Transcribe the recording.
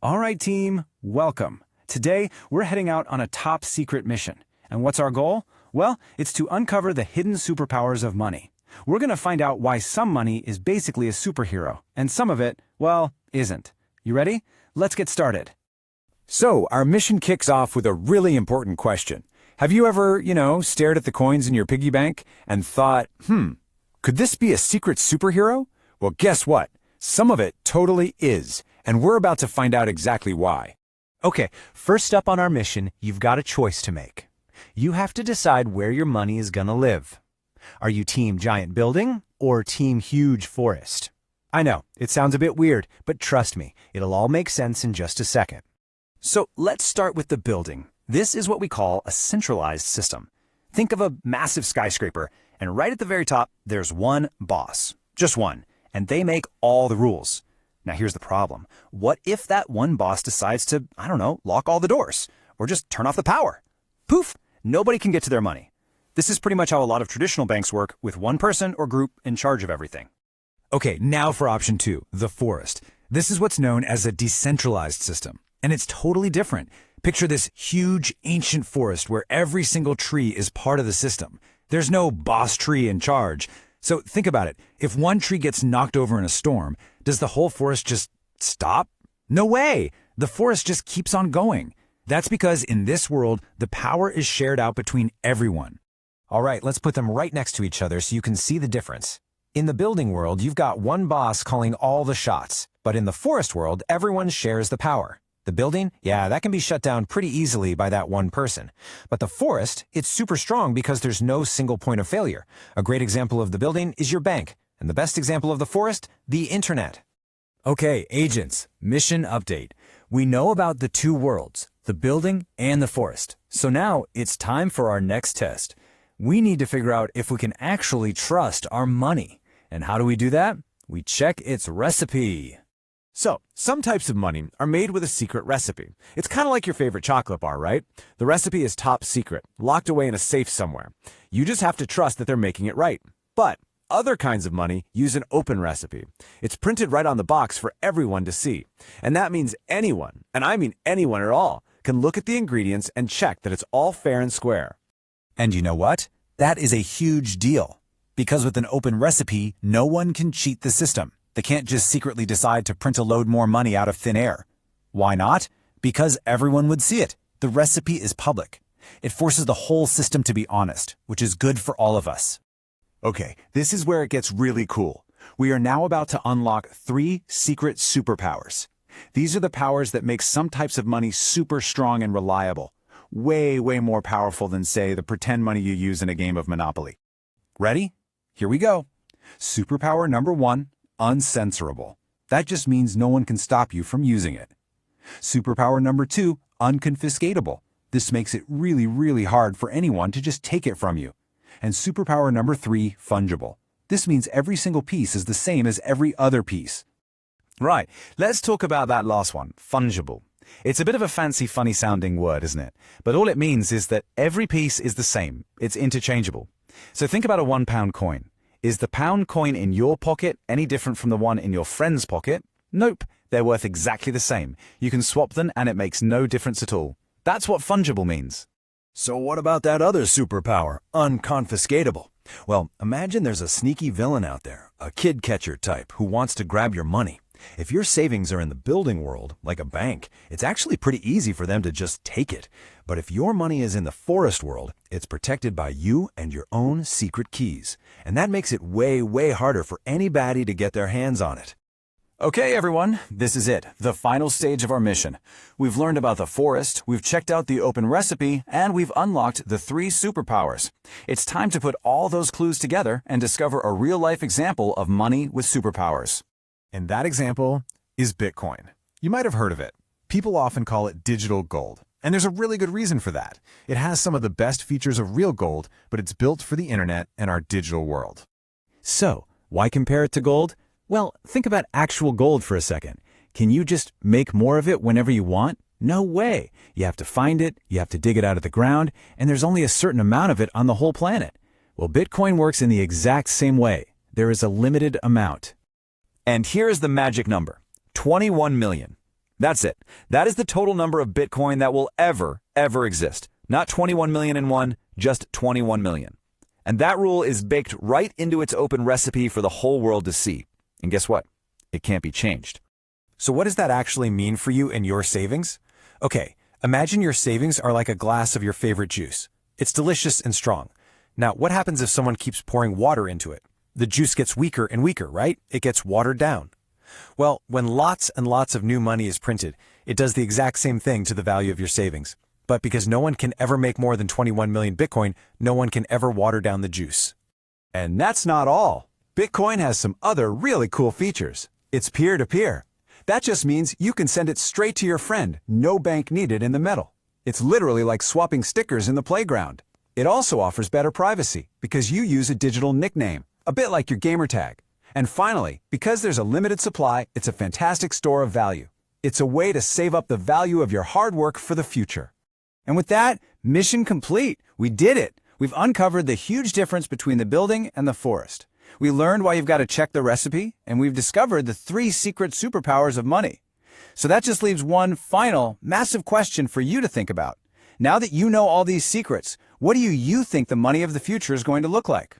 All right, team, welcome. Today, we're heading out on a top secret mission. And what's our goal? Well, it's to uncover the hidden superpowers of money. We're going to find out why some money is basically a superhero, and some of it, well, isn't. You ready? Let's get started. So, our mission kicks off with a really important question. Have you ever, stared at the coins in your piggy bank and thought, could this be a secret superhero? Well, guess what? Some of it totally is, and we're about to find out exactly why. Okay, first up on our mission, you've got a choice to make. You have to decide where your money is gonna live. Are you team giant building or team huge forest? I know, it sounds a bit weird, but trust me, it'll all make sense in just a second. So let's start with the building. This is what we call a centralized system. Think of a massive skyscraper, and right at the very top, there's one boss. Just one. And they make all the rules. Now here's the problem. What if that one boss decides to, lock all the doors, or just turn off the power? Poof, nobody can get to their money. This is pretty much how a lot of traditional banks work, with one person or group in charge of everything. Okay, now for option 2, the forest. This is what's known as a decentralized system, and it's totally different. Picture this huge, ancient forest where every single tree is part of the system. There's no boss tree in charge. So think about it. If one tree gets knocked over in a storm, does the whole forest just stop? No way! The forest just keeps on going. That's because in this world, the power is shared out between everyone. All right, let's put them right next to each other so you can see the difference. In the building world, you've got one boss calling all the shots. But in the forest world, everyone shares the power. The building, yeah, that can be shut down pretty easily by that one person. But the forest, it's super strong because there's no single point of failure. A great example of the building is your bank. And the best example of the forest, the internet. Okay, agents, mission update. We know about the two worlds, the building and the forest. So now it's time for our next test. We need to figure out if we can actually trust our money. And how do we do that? We check its recipe. So, some types of money are made with a secret recipe. It's kind of like your favorite chocolate bar, right? The recipe is top secret, locked away in a safe somewhere. You just have to trust that they're making it right. But other kinds of money use an open recipe. It's printed right on the box for everyone to see. And that means anyone, and I mean anyone at all, can look at the ingredients and check that it's all fair and square. And you know what? That is a huge deal. Because with an open recipe, no one can cheat the system. They can't just secretly decide to print a load more money out of thin air. Why not? Because everyone would see it. The recipe is public. It forces the whole system to be honest, which is good for all of us. Okay, this is where it gets really cool. We are now about to unlock 3 secret superpowers. These are the powers that make some types of money super strong and reliable. Way, way more powerful than, say, the pretend money you use in a game of Monopoly. Ready? Here we go. Superpower number 1. Uncensorable. That just means no one can stop you from using it. Superpower number 2, unconfiscatable. This makes it really, really hard for anyone to just take it from you. And superpower number 3, fungible. This means every single piece is the same as every other piece. Right, let's talk about that last one, fungible. It's a bit of a fancy, funny-sounding word, isn't it? But all it means is that every piece is the same. It's interchangeable. So think about a £1 coin. Is the pound coin in your pocket any different from the one in your friend's pocket? Nope, they're worth exactly the same. You can swap them and it makes no difference at all. That's what fungible means. So what about that other superpower, unconfiscatable? Well, imagine there's a sneaky villain out there, a kid catcher type, who wants to grab your money. If your savings are in the building world, like a bank, it's actually pretty easy for them to just take it. But if your money is in the forest world, it's protected by you and your own secret keys. And that makes it way, way harder for any baddie to get their hands on it. Okay, everyone, this is it, the final stage of our mission. We've learned about the forest, we've checked out the open recipe, and we've unlocked the 3 superpowers. It's time to put all those clues together and discover a real-life example of money with superpowers. And that example is Bitcoin. You might have heard of it. People often call it digital gold. And there's a really good reason for that. It has some of the best features of real gold, but it's built for the internet and our digital world. So, why compare it to gold? Well, think about actual gold for a second. Can you just make more of it whenever you want? No way. You have to find it, you have to dig it out of the ground, and there's only a certain amount of it on the whole planet. Well, Bitcoin works in the exact same way. There is a limited amount. And here's the magic number, 21 million. That's it. That is the total number of Bitcoin that will ever exist. Not 21 million and one, just 21 million. And that rule is baked right into its open recipe for the whole world to see. And guess what? It can't be changed. So what does that actually mean for you and your savings? Okay, imagine your savings are like a glass of your favorite juice. It's delicious and strong. Now, what happens if someone keeps pouring water into it? The juice gets weaker and weaker, right? It gets watered down. Well, when lots and lots of new money is printed, it does the exact same thing to the value of your savings. But because no one can ever make more than 21 million Bitcoin, no one can ever water down the juice. And that's not all. Bitcoin has some other really cool features. It's peer-to-peer. That just means you can send it straight to your friend, no bank needed in the middle. It's literally like swapping stickers in the playground. It also offers better privacy because you use a digital nickname, a bit like your gamer tag. And finally, because there's a limited supply, it's a fantastic store of value. It's a way to save up the value of your hard work for the future. And with that, mission complete. We did it. We've uncovered the huge difference between the building and the forest. We learned why you've got to check the recipe, and we've discovered the 3 secret superpowers of money. So that just leaves one final, massive question for you to think about. Now that you know all these secrets, what do you think the money of the future is going to look like?